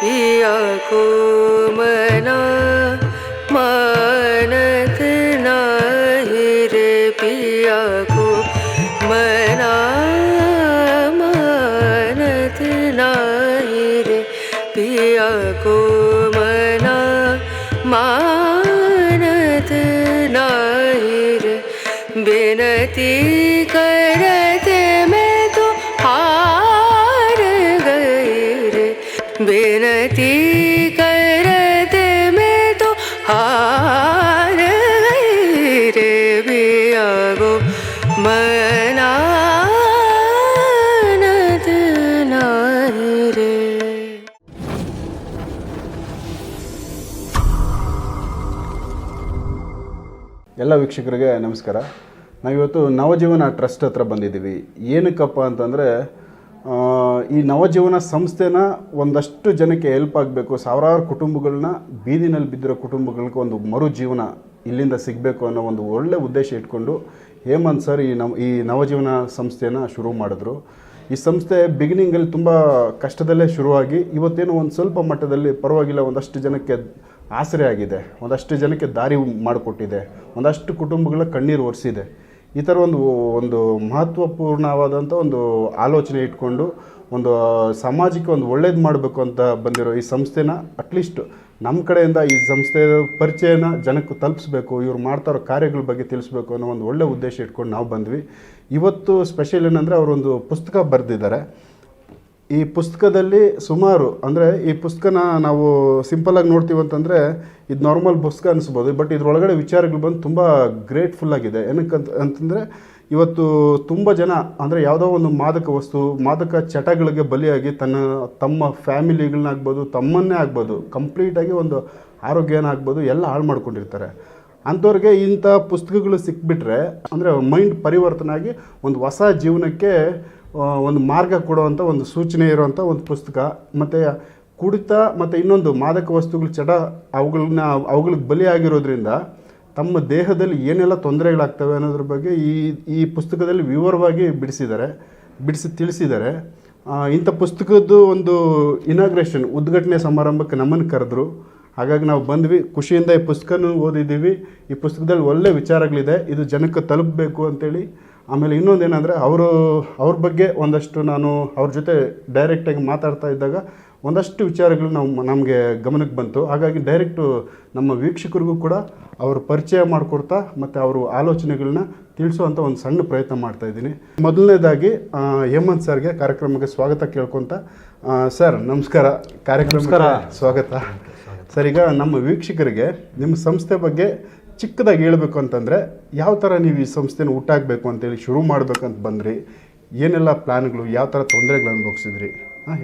पिया को मना मानत नाही रे, पिया को मना मानत नाही रे, पिया को मना मानत नाही रे, बिनती करते मैं तो हार गई रे, बिनती करते मैं तो हार गई रे, पिया को मनानत नाही रे. ಎಲ್ಲ ವೀಕ್ಷಕರಿಗೆ ನಮಸ್ಕಾರ. ನಾವಿವತ್ತು ನವಜೀವನ ಟ್ರಸ್ಟ್ ಹತ್ರ ಬಂದಿದ್ದೀವಿ. ಏನಕ್ಕಪ್ಪ ಅಂತಂದರೆ ಈ ನವಜೀವನ ಸಂಸ್ಥೆನ ಒಂದಷ್ಟು ಜನಕ್ಕೆ ಹೆಲ್ಪ್ ಆಗಬೇಕು, ಸಾವಿರಾರು ಕುಟುಂಬಗಳನ್ನ ಬೀದಿನಲ್ಲಿ ಬಿದ್ದಿರೋ ಕುಟುಂಬಗಳಿಗೆ ಒಂದು ಮರು ಜೀವನ ಇಲ್ಲಿಂದ ಸಿಗಬೇಕು ಅನ್ನೋ ಒಂದು ಒಳ್ಳೆ ಉದ್ದೇಶ ಇಟ್ಕೊಂಡು ಹೇಮಂತ್ ಸರ್ ಈ ನವಜೀವನ ಸಂಸ್ಥೆಯನ್ನು ಶುರು ಮಾಡಿದ್ರು. ಈ ಸಂಸ್ಥೆ ಬಿಗಿನಿಂಗಲ್ಲಿ ತುಂಬ ಕಷ್ಟದಲ್ಲೇ ಶುರುವಾಗಿ ಇವತ್ತೇನು ಒಂದು ಸ್ವಲ್ಪ ಮಟ್ಟದಲ್ಲಿ ಪರವಾಗಿಲ್ಲ, ಒಂದಷ್ಟು ಜನಕ್ಕೆ ಆಸರೆ ಆಗಿದೆ, ಒಂದಷ್ಟು ಜನಕ್ಕೆ ದಾರಿ ಮಾಡಿಕೊಟ್ಟಿದೆ, ಒಂದಷ್ಟು ಕುಟುಂಬಗಳ ಕಣ್ಣೀರು ಒರೆಸಿದೆ. ಈ ಥರ ಒಂದು ಮಹತ್ವಪೂರ್ಣವಾದಂಥ ಒಂದು ಆಲೋಚನೆ ಇಟ್ಕೊಂಡು ಒಂದು ಸಮಾಜಕ್ಕೆ ಒಂದು ಒಳ್ಳೇದು ಮಾಡಬೇಕು ಅಂತ ಬಂದಿರೋ ಈ ಸಂಸ್ಥೆನ ಅಟ್ಲೀಸ್ಟ್ ನಮ್ಮ ಕಡೆಯಿಂದ ಈ ಸಂಸ್ಥೆ ಪರಿಚಯನ ಜನಕ್ಕೆ ತಲುಪಿಸ್ಬೇಕು, ಇವ್ರು ಮಾಡ್ತಾರೋ ಕಾರ್ಯಗಳ ಬಗ್ಗೆ ತಿಳಿಸ್ಬೇಕು ಅನ್ನೋ ಒಂದು ಒಳ್ಳೆ ಉದ್ದೇಶ ಇಟ್ಕೊಂಡು ನಾವು ಬಂದ್ವಿ. ಇವತ್ತು ಸ್ಪೆಷಲ್ ಏನಂದರೆ ಅವರೊಂದು ಪುಸ್ತಕ ಬರೆದಿದ್ದಾರೆ. ಈ ಪುಸ್ತಕದಲ್ಲಿ ಸುಮಾರು ಅಂದರೆ ಈ ಪುಸ್ತಕನ ನಾವು ಸಿಂಪಲಾಗಿ ನೋಡ್ತೀವಿ ಅಂತಂದರೆ ಇದು ನಾರ್ಮಲ್ ಪುಸ್ತಕ ಅನಿಸ್ಬೋದು, ಬಟ್ ಇದರೊಳಗಡೆ ವಿಚಾರಗಳು ಬಂದು ತುಂಬ ಗ್ರೇಟ್ಫುಲ್ಲಾಗಿದೆ. ಅಂತಂದರೆ ಇವತ್ತು ತುಂಬ ಜನ ಅಂದರೆ ಯಾವುದೋ ಒಂದು ಮಾದಕ ಚಟಗಳಿಗೆ ಬಲಿಯಾಗಿ ತಮ್ಮ ಫ್ಯಾಮಿಲಿಗಳನ್ನಾಗ್ಬೋದು, ತಮ್ಮನ್ನೇ ಆಗ್ಬೋದು, ಕಂಪ್ಲೀಟಾಗಿ ಒಂದು ಆರೋಗ್ಯನ ಆಗ್ಬೋದು ಎಲ್ಲ ಹಾಳು ಮಾಡ್ಕೊಂಡಿರ್ತಾರೆ. ಅಂಥವ್ರಿಗೆ ಇಂಥ ಪುಸ್ತಕಗಳು ಸಿಕ್ಬಿಟ್ರೆ ಅಂದರೆ ಮೈಂಡ್ ಪರಿವರ್ತನೆ ಆಗಿ ಒಂದು ಹೊಸ ಜೀವನಕ್ಕೆ ಒಂದು ಮಾರ್ಗ ಕೊಡುವಂಥ ಒಂದು ಸೂಚನೆ ಇರುವಂಥ ಒಂದು ಪುಸ್ತಕ. ಮತ್ತು ಕುಡಿತ ಮತ್ತು ಇನ್ನೊಂದು ಮಾದಕ ವಸ್ತುಗಳ ಚಟ ಅವುಗಳಿಗೆ ಬಲಿಯಾಗಿರೋದ್ರಿಂದ ತಮ್ಮ ದೇಹದಲ್ಲಿ ಏನೆಲ್ಲ ತೊಂದರೆಗಳಾಗ್ತವೆ ಅನ್ನೋದ್ರ ಬಗ್ಗೆ ಈ ಪುಸ್ತಕದಲ್ಲಿ ವಿವರವಾಗಿ ಬಿಡಿಸಿ ತಿಳಿಸಿದ್ದಾರೆ. ಇಂಥ ಪುಸ್ತಕದ್ದು ಒಂದು ಇನಾಗ್ರೇಷನ್ ಉದ್ಘಾಟನೆ ಸಮಾರಂಭಕ್ಕೆ ನಮ್ಮನ್ನು ಕರೆದ್ರು. ಹಾಗಾಗಿ ನಾವು ಬಂದ್ವಿ, ಖುಷಿಯಿಂದ ಈ ಪುಸ್ತಕನೂ ಓದಿದ್ದೀವಿ. ಈ ಪುಸ್ತಕದಲ್ಲಿ ಒಳ್ಳೆ ವಿಚಾರಗಳಿದೆ, ಇದು ಜನಕ್ಕೆ ತಲುಪಬೇಕು ಅಂತೇಳಿ. ಆಮೇಲೆ ಇನ್ನೊಂದೇನೆಂದರೆ ಅವ್ರ ಬಗ್ಗೆ ಒಂದಷ್ಟು ನಾನು ಅವ್ರ ಜೊತೆ ಡೈರೆಕ್ಟಾಗಿ ಮಾತಾಡ್ತಾ ಇದ್ದಾಗ ಒಂದಷ್ಟು ವಿಚಾರಗಳು ನಮಗೆ ಗಮನಕ್ಕೆ ಬಂತು. ಹಾಗಾಗಿ ಡೈರೆಕ್ಟು ನಮ್ಮ ವೀಕ್ಷಕರಿಗೂ ಕೂಡ ಅವ್ರ ಪರಿಚಯ ಮಾಡಿಕೊಡ್ತಾ ಮತ್ತು ಅವರು ಆಲೋಚನೆಗಳನ್ನ ತಿಳಿಸುವಂಥ ಒಂದು ಸಣ್ಣ ಪ್ರಯತ್ನ ಮಾಡ್ತಾಯಿದ್ದೀನಿ. ಮೊದಲನೇದಾಗಿ ಹೇಮಂತ್ ಸರ್ಗೆ ಕಾರ್ಯಕ್ರಮಕ್ಕೆ ಸ್ವಾಗತ ಕೇಳ್ಕೊತ. ಸರ್ ನಮಸ್ಕಾರ, ಕಾರ್ಯಕ್ರಮಕ್ಕೆ ಸ್ವಾಗತ. ಸರ್, ಈಗ ನಮ್ಮ ವೀಕ್ಷಕರಿಗೆ ನಿಮ್ಮ ಸಂಸ್ಥೆ ಬಗ್ಗೆ ಚಿಕ್ಕದಾಗಿ ಹೇಳಬೇಕು ಅಂತಂದರೆ ಯಾವ ಥರ ನೀವು ಈ ಸಂಸ್ಥೆನ ಹುಟ್ಟಾಗಬೇಕು ಅಂತೇಳಿ ಶುರು ಮಾಡಬೇಕಂತ ಬಂದ್ರಿ, ಏನೆಲ್ಲ ಪ್ಲ್ಯಾನ್ಗಳು, ಯಾವ ಥರ ತೊಂದರೆಗಳು ಅನುಭವಿಸಿದ್ರಿ,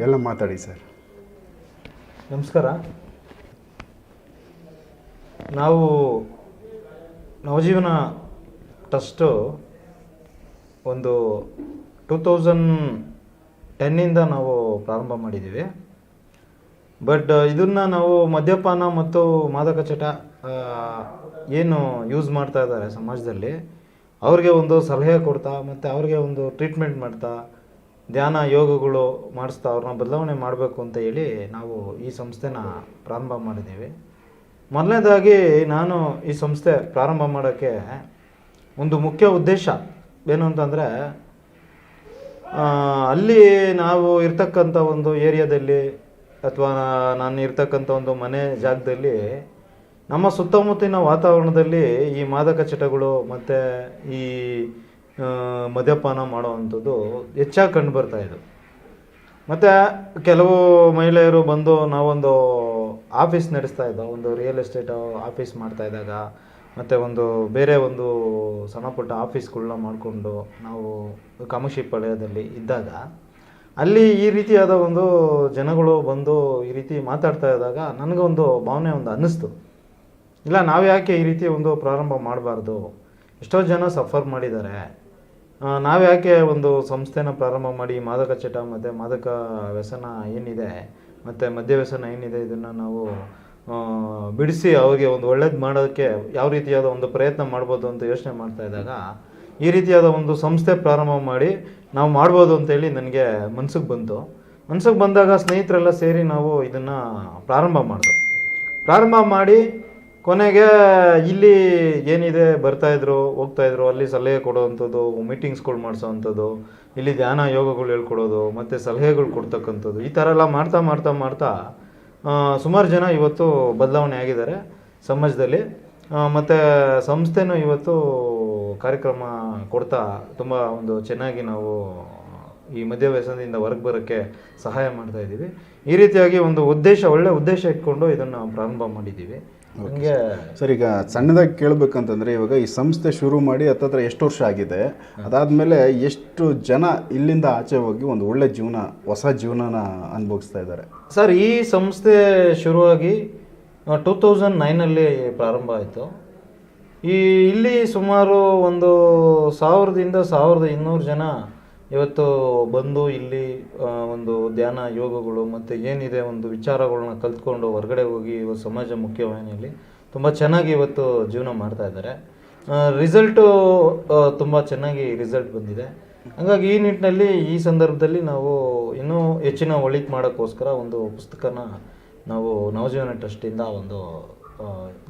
ಎಲ್ಲ ಮಾತಾಡಿ ಸರ್. ನಮಸ್ಕಾರ. ನಾವು ನವಜೀವನ ಟ್ರಸ್ಟು ಒಂದು 2010 ನಾವು ಪ್ರಾರಂಭ ಮಾಡಿದ್ದೀವಿ. ಬಟ್ ಇದನ್ನು ನಾವು ಮದ್ಯಪಾನ ಮತ್ತು ಮಾದಕ ಚಟ ಏನು ಯೂಸ್ ಮಾಡ್ತಾ ಇದ್ದಾರೆ ಸಮಾಜದಲ್ಲಿ, ಅವ್ರಿಗೆ ಒಂದು ಸಲಹೆ ಕೊಡ್ತಾ ಮತ್ತು ಅವ್ರಿಗೆ ಒಂದು ಟ್ರೀಟ್ಮೆಂಟ್ ಮಾಡ್ತಾ ಧ್ಯಾನ ಯೋಗಗಳು ಮಾಡಿಸ್ತಾ ಅವ್ರನ್ನ ಬದಲಾವಣೆ ಮಾಡಬೇಕು ಅಂತ ಹೇಳಿ ನಾವು ಈ ಸಂಸ್ಥೆನ ಪ್ರಾರಂಭ ಮಾಡಿದ್ದೀವಿ. ಮೊದಲನೇದಾಗಿ ನಾನು ಈ ಸಂಸ್ಥೆ ಪ್ರಾರಂಭ ಮಾಡೋಕ್ಕೆ ಒಂದು ಮುಖ್ಯ ಉದ್ದೇಶ ಏನು ಅಂತಂದರೆ, ಅಲ್ಲಿ ನಾವು ಇರ್ತಕ್ಕಂಥ ಒಂದು ಏರಿಯಾದಲ್ಲಿ ಅಥವಾ ನಾನು ಇರ್ತಕ್ಕಂಥ ಒಂದು ಮನೆ ಜಾಗದಲ್ಲಿ ನಮ್ಮ ಸುತ್ತಮುತ್ತಲಿನ ವಾತಾವರಣದಲ್ಲಿ ಈ ಮಾದಕ ಚಟಗಳು ಮತ್ತು ಈ ಮದ್ಯಪಾನ ಮಾಡುವಂಥದ್ದು ಹೆಚ್ಚಾಗಿ ಕಂಡು ಬರ್ತಾ ಇದ್ದು. ಮತ್ತು ಕೆಲವು ಮಹಿಳೆಯರು ಬಂದು ನಾವೊಂದು ಆಫೀಸ್ ನಡೆಸ್ತಾ ಇದ್ದೋ, ಒಂದು ರಿಯಲ್ ಎಸ್ಟೇಟ್ ಆಫೀಸ್ ಮಾಡ್ತಾ ಇದ್ದಾಗ ಮತ್ತು ಒಂದು ಬೇರೆ ಒಂದು ಸಣ್ಣ ಪುಟ್ಟ ಆಫೀಸ್ಗಳನ್ನ ಮಾಡಿಕೊಂಡು ನಾವು ಕಾಮಶಿಪ್ ವಲಯದಲ್ಲಿ ಇದ್ದಾಗ ಅಲ್ಲಿ ಈ ರೀತಿಯಾದ ಒಂದು ಜನಗಳು ಬಂದು ಈ ರೀತಿ ಮಾತಾಡ್ತಾ ಇದ್ದಾಗ ನನಗೊಂದು ಭಾವನೆ ಒಂದು ಅನ್ನಿಸ್ತು, ಇಲ್ಲ ನಾವು ಯಾಕೆ ಈ ರೀತಿ ಒಂದು ಪ್ರಾರಂಭ ಮಾಡಬಾರ್ದು, ಎಷ್ಟೋ ಜನ ಸಫರ್ ಮಾಡಿದ್ದಾರೆ, ನಾವು ಯಾಕೆ ಒಂದು ಸಂಸ್ಥೆನ ಪ್ರಾರಂಭ ಮಾಡಿ ಮಾದಕ ಚಟ ಮತ್ತು ಮಾದಕ ವ್ಯಸನ ಏನಿದೆ ಮತ್ತು ಮದ್ಯ ವ್ಯಸನ ಏನಿದೆ ಇದನ್ನು ನಾವು ಬಿಡಿಸಿ ಅವ್ರಿಗೆ ಒಂದು ಒಳ್ಳೇದು ಮಾಡೋದಕ್ಕೆ ಯಾವ ರೀತಿಯಾದ ಒಂದು ಪ್ರಯತ್ನ ಮಾಡ್ಬೋದು ಅಂತ ಯೋಚನೆ ಮಾಡ್ತಾ ಇದ್ದಾಗ ಈ ರೀತಿಯಾದ ಒಂದು ಸಂಸ್ಥೆ ಪ್ರಾರಂಭ ಮಾಡಿ ನಾವು ಮಾಡ್ಬೋದು ಅಂತೇಳಿ ನನಗೆ ಮನ್ಸಿಗೆ ಬಂದಾಗ ಸ್ನೇಹಿತರೆಲ್ಲ ಸೇರಿ ನಾವು ಇದನ್ನು ಪ್ರಾರಂಭ ಮಾಡಿ ಕೊನೆಗೆ ಇಲ್ಲಿ ಏನಿದೆ ಬರ್ತಾಯಿದ್ರು ಹೋಗ್ತಾಯಿದ್ರು, ಅಲ್ಲಿ ಸಲಹೆ ಕೊಡೋವಂಥದ್ದು, ಮೀಟಿಂಗ್ಸ್ಗಳು ಮಾಡಿಸೋವಂಥದ್ದು, ಇಲ್ಲಿ ಧ್ಯಾನ ಯೋಗಗಳು ಹೇಳ್ಕೊಡೋದು ಮತ್ತು ಸಲಹೆಗಳು ಕೊಡ್ತಕ್ಕಂಥದ್ದು, ಈ ಥರ ಎಲ್ಲ ಮಾಡ್ತಾ ಸುಮಾರು ಜನ ಇವತ್ತು ಬದಲಾವಣೆ ಆಗಿದ್ದಾರೆ ಸಮಾಜದಲ್ಲಿ. ಮತ್ತು ಸಂಸ್ಥೆನೂ ಇವತ್ತು ಕಾರ್ಯಕ್ರಮ ಕೊಡ್ತಾ ತುಂಬ ಒಂದು ಚೆನ್ನಾಗಿ ನಾವು ಈ ಮದ್ಯ ವ್ಯಸನದಿಂದ ಹೊರಗೆ ಬರೋಕ್ಕೆ ಸಹಾಯ ಮಾಡ್ತಾ ಇದ್ದೀವಿ. ಈ ರೀತಿಯಾಗಿ ಒಂದು ಒಳ್ಳೆ ಉದ್ದೇಶ ಇಟ್ಕೊಂಡು ಇದನ್ನು ಪ್ರಾರಂಭ ಮಾಡಿದ್ದೀವಿ. ನನಗೆ ಸರ್, ಈಗ ಸಣ್ಣದಾಗಿ ಕೇಳಬೇಕಂತಂದರೆ ಇವಾಗ ಈ ಸಂಸ್ಥೆ ಶುರು ಮಾಡಿ ಹತ್ತತ್ರ ಎಷ್ಟು ವರ್ಷ ಆಗಿದೆ, ಅದಾದಮೇಲೆ ಎಷ್ಟು ಜನ ಇಲ್ಲಿಂದ ಆಚೆ ಹೋಗಿ ಒಂದು ಒಳ್ಳೆ ಜೀವನ, ಹೊಸ ಜೀವನನ ಅನುಭವಿಸ್ತಾ ಇದ್ದಾರೆ? ಸರ್, ಈ ಸಂಸ್ಥೆ ಶುರುವಾಗಿ 2009 ಪ್ರಾರಂಭ ಆಯಿತು. ಇಲ್ಲಿ ಸುಮಾರು ಒಂದು 1000ದಿಂದ 1200 ಜನ ಇವತ್ತು ಬಂದು ಇಲ್ಲಿ ಒಂದು ಧ್ಯಾನ ಯೋಗಗಳು ಮತ್ತು ಏನಿದೆ ಒಂದು ವಿಚಾರಗಳನ್ನ ಕಲ್ತ್ಕೊಂಡು ಹೊರಗಡೆ ಹೋಗಿ ಇವತ್ತು ಸಮಾಜ ಮುಖ್ಯವಾಹಿನಿಯಲ್ಲಿ ತುಂಬ ಚೆನ್ನಾಗಿ ಇವತ್ತು ಜೀವನ ಮಾಡ್ತಾ ಇದ್ದಾರೆ. ರಿಸಲ್ಟು ತುಂಬ ಚೆನ್ನಾಗಿ ರಿಸಲ್ಟ್ ಬಂದಿದೆ. ಹಾಗಾಗಿ ಈ ನಿಟ್ಟಿನಲ್ಲಿ ಈ ಸಂದರ್ಭದಲ್ಲಿ ನಾವು ಇನ್ನೂ ಹೆಚ್ಚಿನ ಒಳಿತು ಮಾಡೋಕ್ಕೋಸ್ಕರ ಒಂದು ಪುಸ್ತಕನ ನಾವು ನವಜೀವನ ಟ್ರಸ್ಟಿಂದ ಒಂದು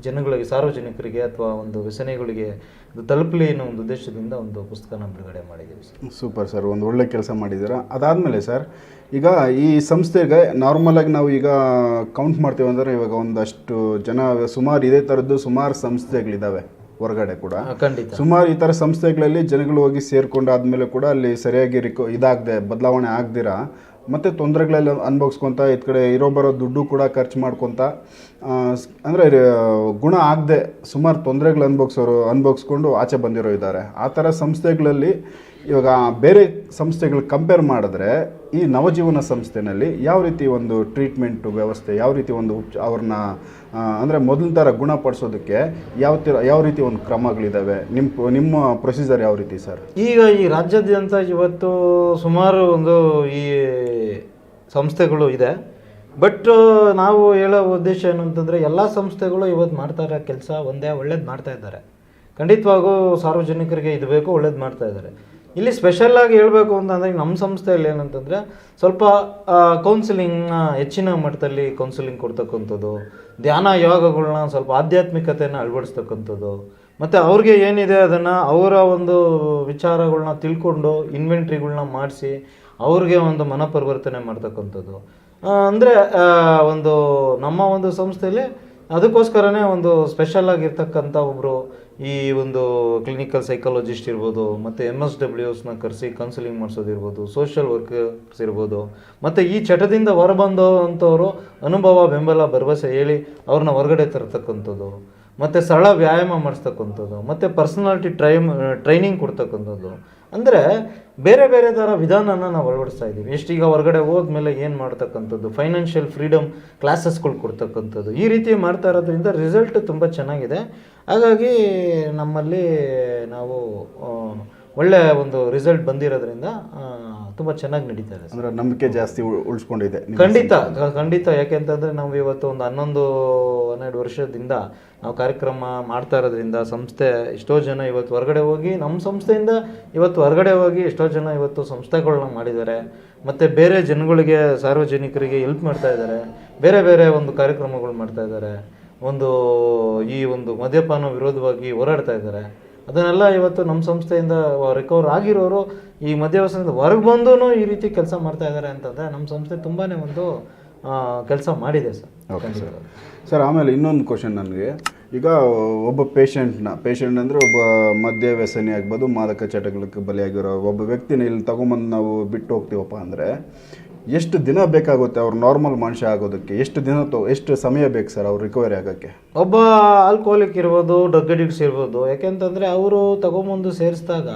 ಜನಗಳಿಗೆ, ಸಾರ್ವಜನಿಕರಿಗೆ ಅಥವಾ ಒಂದು ವ್ಯಸನಿಗಳಿಗೆ ತಲುಪಲಿ ಅನ್ನೋ ಒಂದು ಉದ್ದೇಶದಿಂದ ಒಂದು ಪುಸ್ತಕನ ಬಿಡುಗಡೆ ಮಾಡಿದ್ದೀವಿ ಸರ್. ಸೂಪರ್ ಸರ್, ಒಂದು ಒಳ್ಳೆ ಕೆಲಸ ಮಾಡಿದ್ದೀರಾ. ಅದಾದಮೇಲೆ ಸರ್, ಈಗ ಈ ಸಂಸ್ಥೆಗೆ ನಾರ್ಮಲಾಗಿ ನಾವು ಈಗ ಕೌಂಟ್ ಮಾಡ್ತೀವಿ ಅಂದರೆ ಇವಾಗ ಒಂದಷ್ಟು ಜನ ಸುಮಾರು ಇದೇ ಥರದ್ದು ಸುಮಾರು ಸಂಸ್ಥೆಗಳಿದ್ದಾವೆ ಹೊರಗಡೆ ಕೂಡ. ಖಂಡಿತ ಸುಮಾರು ಈ ಥರ ಸಂಸ್ಥೆಗಳಲ್ಲಿ ಜನಗಳು ಹೋಗಿ ಸೇರ್ಕೊಂಡಾದ್ಮೇಲೆ ಕೂಡ ಅಲ್ಲಿ ಸರಿಯಾಗಿ ಇದಾಗದೆ ಬದಲಾವಣೆ ಆಗ್ದಿರಾ ಮತ್ತು ತೊಂದರೆಗಳೆಲ್ಲ ಅನುಭವಿಸ್ಕೊತ ಈ ಕಡೆ ಬರೋ ದುಡ್ಡು ಕೂಡ ಖರ್ಚು ಮಾಡ್ಕೊತ ಅಂದರೆ ಗುಣ ಆಗದೆ ಸುಮಾರು ತೊಂದರೆಗಳು ಅನುಭವಿಸ್ಕೊಂಡು ಆಚೆ ಬಂದಿರೋ ಇದ್ದಾರೆ. ಆ ಥರ ಸಂಸ್ಥೆಗಳಲ್ಲಿ ಇವಾಗ ಬೇರೆ ಸಂಸ್ಥೆಗಳು ಕಂಪೇರ್ ಮಾಡಿದ್ರೆ ಈ ನವಜೀವನ ಸಂಸ್ಥೆನಲ್ಲಿ ಯಾವ ರೀತಿ ಒಂದು ಟ್ರೀಟ್ಮೆಂಟು ವ್ಯವಸ್ಥೆ, ಯಾವ ರೀತಿ ಒಂದು ಅವ್ರನ್ನ ಅಂದರೆ ಮೊದಲಿನ ಥರ ಗುಣಪಡಿಸೋದಕ್ಕೆ ಯಾವ ರೀತಿ ಒಂದು ಕ್ರಮಗಳಿದ್ದಾವೆ, ನಿಮ್ಮ ಪ್ರೊಸೀಜರ್ ಯಾವ ರೀತಿ ಸರ್? ಈಗ ಈ ರಾಜ್ಯಾದ್ಯಂತ ಇವತ್ತು ಸುಮಾರು ಒಂದು ಈ ಸಂಸ್ಥೆಗಳು ಇದೆ. ಬಟ್ ನಾವು ಹೇಳೋ ಉದ್ದೇಶ ಏನು ಅಂತಂದರೆ ಎಲ್ಲ ಸಂಸ್ಥೆಗಳು ಇವತ್ತು ಮಾಡ್ತಾ ಇರೋ ಕೆಲಸ ಒಂದೇ, ಒಳ್ಳೇದು ಮಾಡ್ತಾ ಇದ್ದಾರೆ. ಖಂಡಿತವಾಗೂ ಸಾರ್ವಜನಿಕರಿಗೆ ಇದು ಬೇಕು, ಒಳ್ಳೇದು ಮಾಡ್ತಾ ಇದ್ದಾರೆ. ಇಲ್ಲಿ ಸ್ಪೆಷಲ್ಲಾಗಿ ಹೇಳಬೇಕು ಅಂತಂದರೆ ನಮ್ಮ ಸಂಸ್ಥೆಯಲ್ಲಿ ಏನಂತಂದರೆ ಸ್ವಲ್ಪ ಕೌನ್ಸಿಲಿಂಗ್ನ ಹೆಚ್ಚಿನ ಮಟ್ಟದಲ್ಲಿ ಕೌನ್ಸಿಲಿಂಗ್ ಕೊಡ್ತಕ್ಕಂಥದ್ದು, ಧ್ಯಾನ ಯೋಗಗಳನ್ನ ಸ್ವಲ್ಪ ಆಧ್ಯಾತ್ಮಿಕತೆಯನ್ನು ಅಳವಡಿಸ್ತಕ್ಕಂಥದ್ದು, ಮತ್ತು ಅವ್ರಿಗೆ ಏನಿದೆ ಅದನ್ನು ಅವರ ಒಂದು ವಿಚಾರಗಳನ್ನ ತಿಳ್ಕೊಂಡು ಇನ್ವೆಂಟ್ರಿಗಳನ್ನ ಮಾಡಿಸಿ ಅವ್ರಿಗೆ ಒಂದು ಮನಪರಿವರ್ತನೆ ಮಾಡ್ತಕ್ಕಂಥದ್ದು. ಅಂದರೆ ಒಂದು ನಮ್ಮ ಒಂದು ಸಂಸ್ಥೆಯಲ್ಲಿ ಅದಕ್ಕೋಸ್ಕರನೇ ಒಂದು ಸ್ಪೆಷಲ್ ಆಗಿರ್ತಕ್ಕಂಥ ಒಬ್ಬರು ಈ ಒಂದು ಕ್ಲಿನಿಕಲ್ ಸೈಕಾಲಜಿಸ್ಟ್ ಇರ್ಬೋದು, ಮತ್ತು MSWSನ ಕರೆಸಿ ಕೌನ್ಸಿಲಿಂಗ್ ಮಾಡಿಸೋದಿರ್ಬೋದು, ಸೋಷಿಯಲ್ ವರ್ಕರ್ಸ್ ಇರ್ಬೋದು, ಮತ್ತು ಈ ಚಟದಿಂದ ಹೊರಬಂದಂಥವರು ಅನುಭವ, ಬೆಂಬಲ, ಭರವಸೆ ಹೇಳಿ ಅವ್ರನ್ನ ಹೊರಗಡೆ ತರ್ತಕ್ಕಂಥದ್ದು, ಮತ್ತು ಸರಳ ವ್ಯಾಯಾಮ ಮಾಡಿಸ್ತಕ್ಕಂಥದ್ದು, ಮತ್ತು ಪರ್ಸನಾಲಿಟಿ ಟ್ರೈನಿಂಗ್ ಕೊಡ್ತಕ್ಕಂಥದ್ದು. ಅಂದರೆ ಬೇರೆ ಬೇರೆ ಥರ ವಿಧಾನನ ನಾವು ಅಳವಡಿಸ್ತಾ ಇದ್ದೀವಿ. ಎಷ್ಟೀಗ ಹೊರಗಡೆ ಹೋದ್ಮೇಲೆ ಏನು ಮಾಡ್ತಕ್ಕಂಥದ್ದು, ಫೈನಾನ್ಷಿಯಲ್ ಫ್ರೀಡಮ್ ಕ್ಲಾಸಸ್ಗಳು ಕೊಡ್ತಕ್ಕಂಥದ್ದು, ಈ ರೀತಿ ಮಾಡ್ತಾ ಇರೋದ್ರಿಂದ ರಿಸಲ್ಟ್ ತುಂಬ ಚೆನ್ನಾಗಿದೆ. ಹಾಗಾಗಿ ನಮ್ಮಲ್ಲಿ ನಾವು ಒಳ್ಳೆ ಒಂದು ರಿಸಲ್ಟ್ ಬಂದಿರೋದ್ರಿಂದ ತುಂಬ ಚೆನ್ನಾಗಿ ನಡೀತಾ ಇದೆ. ಅಂದರೆ ನಂಬಿಕೆ ಜಾಸ್ತಿ ಉಳಿಸ್ಕೊಂಡಿದೆ. ಖಂಡಿತ. ಯಾಕೆಂತಂದರೆ ನಾವು ಇವತ್ತು ಒಂದು 11-12 ವರ್ಷದಿಂದ ನಾವು ಕಾರ್ಯಕ್ರಮ ಮಾಡ್ತಾ ಇರೋದ್ರಿಂದ ಸಂಸ್ಥೆ ಎಷ್ಟೋ ಜನ ಇವತ್ತು ಹೊರಗಡೆ ಹೋಗಿ, ನಮ್ಮ ಸಂಸ್ಥೆಯಿಂದ ಇವತ್ತು ಹೊರಗಡೆ ಹೋಗಿ ಎಷ್ಟೋ ಜನ ಇವತ್ತು ಸಂಸ್ಥೆಗಳನ್ನ ಮಾಡಿದ್ದಾರೆ, ಮತ್ತು ಬೇರೆ ಜನಗಳಿಗೆ, ಸಾರ್ವಜನಿಕರಿಗೆ ಹೆಲ್ಪ್ ಮಾಡ್ತಾ ಇದ್ದಾರೆ, ಬೇರೆ ಬೇರೆ ಒಂದು ಕಾರ್ಯಕ್ರಮಗಳು ಮಾಡ್ತಾ ಇದ್ದಾರೆ, ಈ ಒಂದು ಮದ್ಯಪಾನ ವಿರೋಧವಾಗಿ ಹೋರಾಡ್ತಾ ಇದ್ದಾರೆ. ಅದನ್ನೆಲ್ಲ ಇವತ್ತು ನಮ್ಮ ಸಂಸ್ಥೆಯಿಂದ ರಿಕವರ್ ಆಗಿರೋರು ಈ ಮದ್ಯವ್ಯಸನದಿಂದ ಹೊರಗೆ ಬಂದೂ ಈ ರೀತಿ ಕೆಲಸ ಮಾಡ್ತಾ ಇದ್ದಾರೆ ಅಂತಂದರೆ ನಮ್ಮ ಸಂಸ್ಥೆ ತುಂಬಾ ಒಂದು ಕೆಲಸ ಮಾಡಿದೆ ಸರ್. ಓಕೆ ಸರ್, ಆಮೇಲೆ ಇನ್ನೊಂದು ಕ್ವಶನ್ ನನಗೆ, ಈಗ ಒಬ್ಬ ಪೇಷಂಟ್ ಅಂದರೆ ಒಬ್ಬ ಮದ್ಯ ವ್ಯಸನಿ ಆಗ್ಬೋದು, ಮಾದಕ ಚಟಗಳಿಗೆ ಬಲಿಯಾಗಿರೋ ಒಬ್ಬ ವ್ಯಕ್ತಿನ ಇಲ್ಲಿ ತೊಗೊಂಬಂದು ನಾವು ಬಿಟ್ಟು ಹೋಗ್ತೀವಪ್ಪ ಅಂದರೆ ಎಷ್ಟು ದಿನ ಬೇಕಾಗುತ್ತೆ ಅವ್ರು ನಾರ್ಮಲ್ ಮನುಷ್ಯ ಆಗೋದಕ್ಕೆ? ಎಷ್ಟು ಸಮಯ ಬೇಕು ಸರ್ ಅವ್ರು ರಿಕವರಿ ಆಗೋಕ್ಕೆ? ಒಬ್ಬ ಆಲ್ಕೋಹಾಲಿಕ್ ಇರ್ಬೋದು, ಡ್ರಗ್ ಅಡಿಕ್ಟ್ಸ್ ಇರ್ಬೋದು, ಯಾಕೆಂತಂದರೆ ಅವರು ತಗೊಂಬಂದು ಸೇರಿಸಿದಾಗ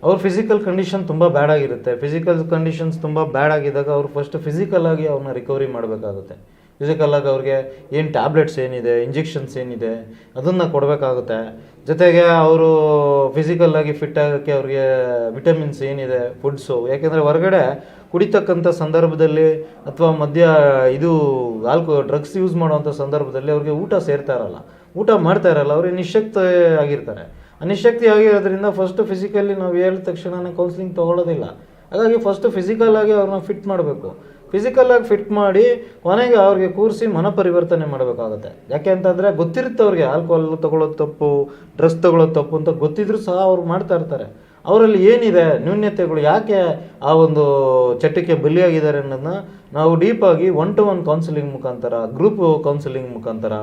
ಅವ್ರ ಫಿಸಿಕಲ್ ಕಂಡೀಷನ್ ತುಂಬ ಬ್ಯಾಡ್ ಆಗಿರುತ್ತೆ. ಫಿಸಿಕಲ್ ಕಂಡೀಷನ್ಸ್ ತುಂಬ ಬ್ಯಾಡ್ ಆಗಿದ್ದಾಗ ಅವ್ರು ಫಸ್ಟ್ ಫಿಸಿಕಲ್ ಆಗಿ ಅವ್ರನ್ನ ರಿಕವರಿ ಮಾಡಬೇಕಾಗುತ್ತೆ. ಫಿಸಿಕಲ್ಲಾಗಿ ಅವ್ರಿಗೆ ಏನು ಟ್ಯಾಬ್ಲೆಟ್ಸ್ ಏನಿದೆ, ಇಂಜೆಕ್ಷನ್ಸ್ ಏನಿದೆ ಅದನ್ನು ಕೊಡಬೇಕಾಗುತ್ತೆ. ಜೊತೆಗೆ ಅವರು ಫಿಸಿಕಲ್ಲಾಗಿ ಫಿಟ್ ಆಗೋಕ್ಕೆ ಅವ್ರಿಗೆ ವಿಟಮಿನ್ಸ್ ಏನಿದೆ, ಫುಡ್ಸು, ಯಾಕೆಂದರೆ ಹೊರಗಡೆ ಕುಡಿತಕ್ಕಂಥ ಸಂದರ್ಭದಲ್ಲಿ ಅಥವಾ ಡ್ರಗ್ಸ್ ಯೂಸ್ ಮಾಡುವಂಥ ಸಂದರ್ಭದಲ್ಲಿ ಅವ್ರಿಗೆ ಊಟ ಸೇರ್ತಾ ಇರಲ್ಲ, ಊಟ ಮಾಡ್ತಾ ಇರಲ್ಲ, ಅವ್ರಿಗೆ ನಿಶಕ್ತಿ ಆಗಿರ್ತಾರೆ. ನಿಶಕ್ತಿ ಆಗಿರೋದ್ರಿಂದ ಫಸ್ಟು ಫಿಸಿಕಲಿ ನಾವು ಹೇಳಿದ ತಕ್ಷಣ ಕೌನ್ಸಿಲಿಂಗ್ ತೊಗೊಳ್ಳೋದಿಲ್ಲ. ಹಾಗಾಗಿ ಫಸ್ಟು ಫಿಸಿಕಲ್ಲಾಗಿ ಅವ್ರನ್ನ ಫಿಟ್ ಮಾಡಬೇಕು. ಫಿಸಿಕಲ್ಲಾಗಿ ಫಿಟ್ ಮಾಡಿ ಕೊನೆಗೆ ಅವ್ರಿಗೆ ಕೂರಿಸಿ ಮನಪರಿವರ್ತನೆ ಮಾಡಬೇಕಾಗುತ್ತೆ. ಯಾಕೆ ಅಂತಂದರೆ ಗೊತ್ತಿರುತ್ತೆ ಅವ್ರಿಗೆ ಆಲ್ಕೋಹಾಲ್ ತೊಗೊಳ್ಳೋದು ತಪ್ಪು, ಡ್ರಗ್ಸ್ ತೊಗೊಳ್ಳೋದು ತಪ್ಪು ಅಂತ ಗೊತ್ತಿದ್ರೂ ಸಹ ಅವ್ರು ಮಾಡ್ತಾ ಇರ್ತಾರೆ. ಅವರಲ್ಲಿ ಏನಿದೆ ನ್ಯೂನ್ಯತೆಗಳು, ಯಾಕೆ ಆ ಒಂದು ಚಟಕ್ಕೆ ಬಲಿಯಾಗಿದ್ದಾರೆ ಅನ್ನೋದನ್ನ ನಾವು ಡೀಪಾಗಿ 1-to-1 ಕೌನ್ಸಿಲಿಂಗ್ ಮುಖಾಂತರ, ಗ್ರೂಪ್ ಕೌನ್ಸಿಲಿಂಗ್ ಮುಖಾಂತರ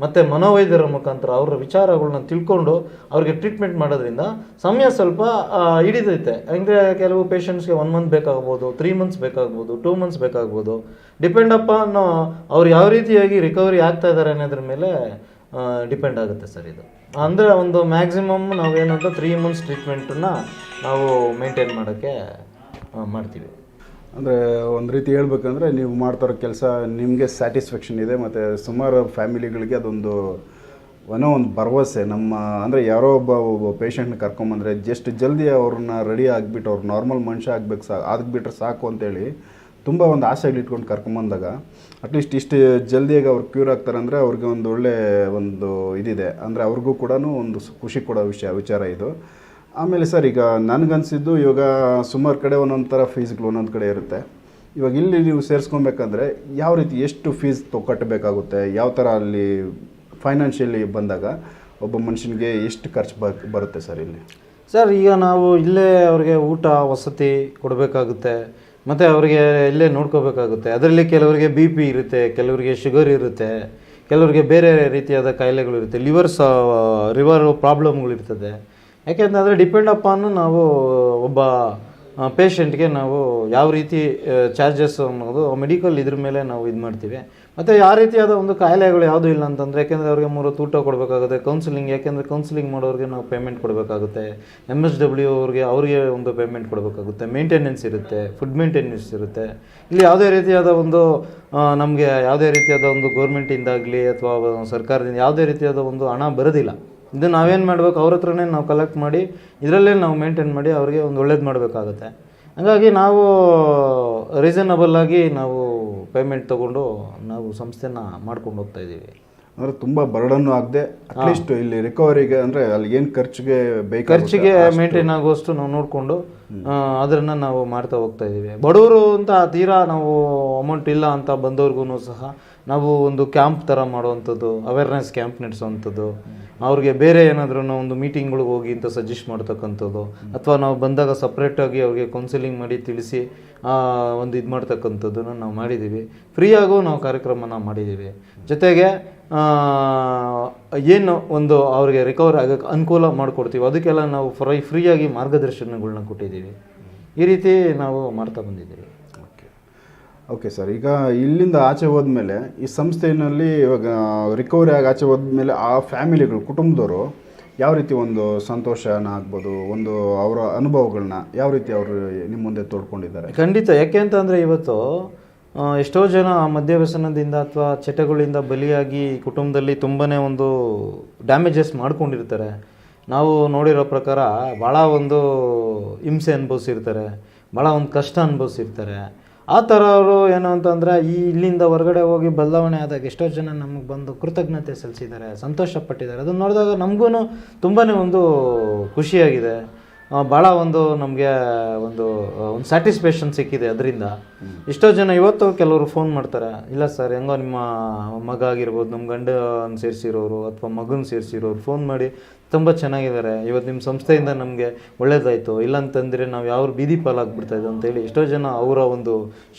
ಮತ್ತು ಮನೋವೈದ್ಯರ ಮುಖಾಂತರ ಅವರ ವಿಚಾರಗಳನ್ನ ತಿಳ್ಕೊಂಡು ಅವ್ರಿಗೆ ಟ್ರೀಟ್ಮೆಂಟ್ ಮಾಡೋದ್ರಿಂದ ಸಮಯ ಸ್ವಲ್ಪ ಹಿಡಿದೈತೆ. ಅಂದರೆ ಕೆಲವು ಪೇಷಂಟ್ಸ್ಗೆ 1 ಮಂತ್ ಬೇಕಾಗ್ಬೋದು, 3 ಮಂತ್ಸ್ ಬೇಕಾಗ್ಬೋದು, 2 ಮಂತ್ಸ್ ಬೇಕಾಗ್ಬೋದು. ಡಿಪೆಂಡ್ ಅಪಾನ್ ಅವ್ರು ಯಾವ ರೀತಿಯಾಗಿ ರಿಕವರಿ ಆಗ್ತಾ ಇದ್ದಾರೆ ಅನ್ನೋದ್ರ ಮೇಲೆ ಡಿಪೆಂಡ್ ಆಗುತ್ತೆ ಸರ್. ಇದು ಅಂದರೆ ಒಂದು ಮ್ಯಾಕ್ಸಿಮಮ್ ನಾವೇನಂತ 3 ಮಂತ್ಸ್ ಟ್ರೀಟ್ಮೆಂಟನ್ನು ನಾವು ಮೇಂಟೈನ್ ಮಾಡೋಕ್ಕೆ ಮಾಡ್ತೀವಿ. ಅಂದರೆ ಒಂದು ರೀತಿ ಹೇಳ್ಬೇಕಂದ್ರೆ ನೀವು ಮಾಡ್ತಾರೋ ಕೆಲಸ ನಿಮಗೆ ಸ್ಯಾಟಿಸ್ಫ್ಯಾಕ್ಷನ್ ಇದೆ, ಮತ್ತು ಸುಮಾರು ಫ್ಯಾಮಿಲಿಗಳಿಗೆ ಅದೊಂದು ಒಂದು ಭರವಸೆ. ಅಂದರೆ ಯಾರೋ ಒಬ್ಬ ಪೇಷಂಟ್ನ ಕರ್ಕೊಂಬಂದರೆ ಜಸ್ಟ್ ಜಲ್ದಿ ಅವ್ರನ್ನ ರೆಡಿ ಆಗಿಬಿಟ್ಟು ಅವ್ರು ನಾರ್ಮಲ್ ಮನುಷ್ಯ ಆಗ್ಬಿಟ್ರೆ ಸಾಕು ಅಂತೇಳಿ ತುಂಬ ಒಂದು ಆಸೆಗಳು ಇಟ್ಕೊಂಡು ಕರ್ಕೊಂಬಂದಾಗ ಅಟ್ಲೀಸ್ಟ್ ಇಷ್ಟು ಜಲ್ದಿಯಾಗಿ ಅವ್ರು ಕ್ಯೂರ್ ಆಗ್ತಾರೆ ಅಂದರೆ ಅವ್ರಿಗೆ ಒಂದು ಒಳ್ಳೆ ಇದಿದೆ. ಅಂದರೆ ಅವ್ರಿಗೂ ಕೂಡ ಒಂದು ಖುಷಿ ಕೊಡೋ ವಿಚಾರ ಇದು. ಆಮೇಲೆ ಸರ್, ಈಗ ನನಗನ್ಸಿದ್ದು ಇವಾಗ ಸುಮಾರು ಕಡೆ ಒಂದೊಂದು ಥರ ಫೀಸ್ಗಳು ಒಂದೊಂದು ಕಡೆ ಇರುತ್ತೆ. ಇವಾಗ ಇಲ್ಲಿ ನೀವು ಸೇರಿಸ್ಕೊಬೇಕಂದ್ರೆ ಯಾವ ರೀತಿ ಎಷ್ಟು ಫೀಸ್ ಕಟ್ಟಬೇಕಾಗುತ್ತೆ, ಯಾವ ಥರ ಅಲ್ಲಿ ಫೈನಾನ್ಷಿಯಲಿ ಬಂದಾಗ ಒಬ್ಬ ಮನುಷ್ಯನಿಗೆ ಎಷ್ಟು ಖರ್ಚು ಬರುತ್ತೆ ಸರ್ ಇಲ್ಲಿ? ಸರ್, ಈಗ ನಾವು ಇಲ್ಲೇ ಅವ್ರಿಗೆ ಊಟ ವಸತಿ ಕೊಡಬೇಕಾಗುತ್ತೆ, ಮತ್ತು ಅವರಿಗೆ ಇಲ್ಲೇ ನೋಡ್ಕೋಬೇಕಾಗುತ್ತೆ. ಅದರಲ್ಲಿ ಕೆಲವರಿಗೆ BP ಇರುತ್ತೆ, ಕೆಲವರಿಗೆ ಶುಗರ್ ಇರುತ್ತೆ, ಕೆಲವರಿಗೆ ಬೇರೆ ರೀತಿಯಾದ ಕಾಯಿಲೆಗಳಿರುತ್ತೆ, ಲಿವರ್ ಪ್ರಾಬ್ಲಮ್ಗಳಿರ್ತದೆ. ಯಾಕೆಂತಂದರೆ ಡಿಪೆಂಡ್ ಅಪಾನ್ ನಾವು ಒಬ್ಬ ಪೇಷಂಟ್ಗೆ ನಾವು ಯಾವ ರೀತಿ ಚಾರ್ಜಸ್ ಅನ್ನೋದು ಮೆಡಿಕಲ್ ಇದ್ರ ಮೇಲೆ ನಾವು ಇದು ಮಾಡ್ತೀವಿ. ಮತ್ತು ಯಾವ ರೀತಿಯಾದ ಒಂದು ಕಾಯಿಲೆಗಳು ಯಾವುದೂ ಇಲ್ಲ ಅಂತಂದರೆ, ಯಾಕೆಂದರೆ ಅವ್ರಿಗೆ 3 ಹೊತ್ತು ಊಟ ಕೊಡಬೇಕಾಗುತ್ತೆ. ಕೌನ್ಸಿಲಿಂಗ್, ಯಾಕೆಂದರೆ ಕೌನ್ಸಿಲಿಂಗ್ ಮಾಡೋರಿಗೆ ನಾವು ಪೇಮೆಂಟ್ ಕೊಡಬೇಕಾಗುತ್ತೆ. MSW ಅವ್ರಿಗೆ ಒಂದು ಪೇಮೆಂಟ್ ಕೊಡಬೇಕಾಗುತ್ತೆ. ಮೇಂಟೆನೆನ್ಸ್ ಇರುತ್ತೆ, ಫುಡ್ ಮೇಂಟೆನೆನ್ಸ್ ಇರುತ್ತೆ. ಇಲ್ಲಿ ಯಾವುದೇ ರೀತಿಯಾದ ಒಂದು ನಮಗೆ ಯಾವುದೇ ರೀತಿಯಾದ ಒಂದು ಗೌರ್ಮೆಂಟಿಂದಾಗಲಿ ಅಥವಾ ಸರ್ಕಾರದಿಂದ ಯಾವುದೇ ರೀತಿಯಾದ ಒಂದು ಹಣ ಬರೋದಿಲ್ಲ. ಇದು ನಾವೇನು ಮಾಡಬೇಕು, ಅವ್ರ ಹತ್ರನೇ ನಾವು ಕಲೆಕ್ಟ್ ಮಾಡಿ ಇದರಲ್ಲೇ ನಾವು ಮೇಂಟೈನ್ ಮಾಡಿ ಅವ್ರಿಗೆ ಒಂದು ಒಳ್ಳೇದು ಮಾಡಬೇಕಾಗುತ್ತೆ. ಹಾಗಾಗಿ ನಾವು ರೀಸನಬಲ್ ಆಗಿ ನಾವು ಪೇಮೆಂಟ್ ತೊಗೊಂಡು ನಾವು ಸಂಸ್ಥೆನ ಮಾಡ್ಕೊಂಡು ಹೋಗ್ತಾ ಇದ್ದೀವಿ. ಅಂದರೆ ತುಂಬ ಬರ್ಡನ್ನು ಆಗದೆ ಅಟ್ಲೀಸ್ಟ್ ಇಲ್ಲಿ ರಿಕವರಿಗೆ ಅಂದರೆ ಅಲ್ಲಿ ಏನು ಖರ್ಚಿಗೆ ಮೇಂಟೈನ್ ಆಗುವಷ್ಟು ನಾವು ನೋಡಿಕೊಂಡು ಅದನ್ನು ನಾವು ಮಾಡ್ತಾ ಹೋಗ್ತಾ ಇದ್ದೀವಿ. ಬಡವರು ಅಂತ ತೀರಾ ನಾವು ಅಮೌಂಟ್ ಇಲ್ಲ ಅಂತ ಬಂದವ್ರಿಗೂ ಸಹ ನಾವು ಒಂದು ಕ್ಯಾಂಪ್ ಥರ ಮಾಡುವಂಥದ್ದು, ಅವೇರ್ನೆಸ್ ಕ್ಯಾಂಪ್ ನಡೆಸುವಂಥದ್ದು, ಅವ್ರಿಗೆ ಬೇರೆ ಏನಾದ್ರೂ ಒಂದು ಮೀಟಿಂಗ್ಗಳಿಗೆ ಹೋಗಿ ಅಂತ ಸಜೆಸ್ಟ್ ಮಾಡ್ತಕ್ಕಂಥದ್ದು, ಅಥವಾ ನಾವು ಬಂದಾಗ ಸಪ್ರೇಟಾಗಿ ಅವ್ರಿಗೆ ಕೌನ್ಸಿಲಿಂಗ್ ಮಾಡಿ ತಿಳಿಸಿ ಒಂದು ಇದು ಮಾಡ್ತಕ್ಕಂಥದ್ದನ್ನು ನಾವು ಮಾಡಿದ್ದೀವಿ. ಫ್ರೀಯಾಗೂ ನಾವು ಕಾರ್ಯಕ್ರಮನ ಮಾಡಿದ್ದೀವಿ. ಜೊತೆಗೆ ಏನು ಒಂದು ಅವ್ರಿಗೆ ರಿಕವರ್ ಆಗೋಕ್ಕೆ ಅನುಕೂಲ ಮಾಡಿಕೊಡ್ತೀವಿ, ಅದಕ್ಕೆಲ್ಲ ನಾವು ಫ್ರೀಯಾಗಿ ಮಾರ್ಗದರ್ಶನಗಳನ್ನ ಕೊಟ್ಟಿದ್ದೀವಿ. ಈ ರೀತಿ ನಾವು ಮಾಡ್ತಾ ಬಂದಿದ್ದೀವಿ. ಓಕೆ ಸರ್, ಈಗ ಇಲ್ಲಿಂದ ಆಚೆ ಹೋದ್ಮೇಲೆ ಈ ಸಂಸ್ಥೆಯಲ್ಲಿ ಇವಾಗ ರಿಕವರಿ ಆಗಿ ಆಚೆ ಹೋದ್ಮೇಲೆ ಆ ಫ್ಯಾಮಿಲಿಗಳು, ಕುಟುಂಬದವರು ಯಾವ ರೀತಿ ಒಂದು ಸಂತೋಷನ ಆಗ್ಬೋದು, ಒಂದು ಅವರ ಅನುಭವಗಳನ್ನ ಯಾವ ರೀತಿ ಅವರು ನಿಮ್ಮ ಮುಂದೆ ತೋಡ್ಕೊಂಡಿದ್ದಾರೆ? ಖಂಡಿತ. ಯಾಕೆ ಅಂತಂದರೆ ಇವತ್ತು ಎಷ್ಟೋ ಜನ ಮದ್ಯವ್ಯಸನದಿಂದ ಅಥವಾ ಚಟಗಳಿಂದ ಬಲಿಯಾಗಿ ಕುಟುಂಬದಲ್ಲಿ ತುಂಬಾ ಒಂದು ಡ್ಯಾಮೇಜಸ್ ಮಾಡ್ಕೊಂಡಿರ್ತಾರೆ. ನಾವು ನೋಡಿರೋ ಪ್ರಕಾರ ಭಾಳ ಒಂದು ಹಿಂಸೆ ಅನುಭವಿಸಿರ್ತಾರೆ, ಭಾಳ ಒಂದು ಕಷ್ಟ ಅನುಭವಿಸಿರ್ತಾರೆ. ಆ ಥರ ಅವರು ಏನು ಅಂತಂದರೆ ಇಲ್ಲಿಂದ ಹೊರಗಡೆ ಹೋಗಿ ಬದಲಾವಣೆ ಆದಾಗ ಎಷ್ಟೋ ಜನ ನಮಗೆ ಬಂದು ಕೃತಜ್ಞತೆ ಸಲ್ಲಿಸಿದ್ದಾರೆ, ಸಂತೋಷಪಟ್ಟಿದ್ದಾರೆ. ಅದನ್ನು ನೋಡಿದಾಗ ನಮಗೂ ತುಂಬಾ ಒಂದು ಖುಷಿಯಾಗಿದೆ. ಭಾಳ ಒಂದು ನಮಗೆ ಒಂದು ಸ್ಯಾಟಿಸ್ಫ್ಯಾಕ್ಷನ್ ಸಿಕ್ಕಿದೆ ಅದರಿಂದ. ಎಷ್ಟೋ ಜನ ಇವತ್ತು ಕೆಲವರು ಫೋನ್ ಮಾಡ್ತಾರೆ, ಇಲ್ಲ ಸರ್ ಹೆಂಗೋ ನಿಮ್ಮ ಮಗ ಆಗಿರ್ಬೋದು, ನಮ್ಮ ಗಂಡನ ಸೇರಿಸಿರೋರು ಅಥವಾ ಮಗನ ಸೇರಿಸಿರೋರು ಫೋನ್ ಮಾಡಿ ತುಂಬ ಚೆನ್ನಾಗಿದ್ದಾರೆ, ಇವತ್ತು ನಿಮ್ಮ ಸಂಸ್ಥೆಯಿಂದ ನಮಗೆ ಒಳ್ಳೇದಾಯಿತು, ಇಲ್ಲಾಂತಂದರೆ ನಾವು ಯಾವ ಬೀದಿ ಪಾಲಾಗ್ಬಿಡ್ತಾಯಿದ್ದು ಅಂತೇಳಿ ಎಷ್ಟೋ ಜನ ಅವರ ಒಂದು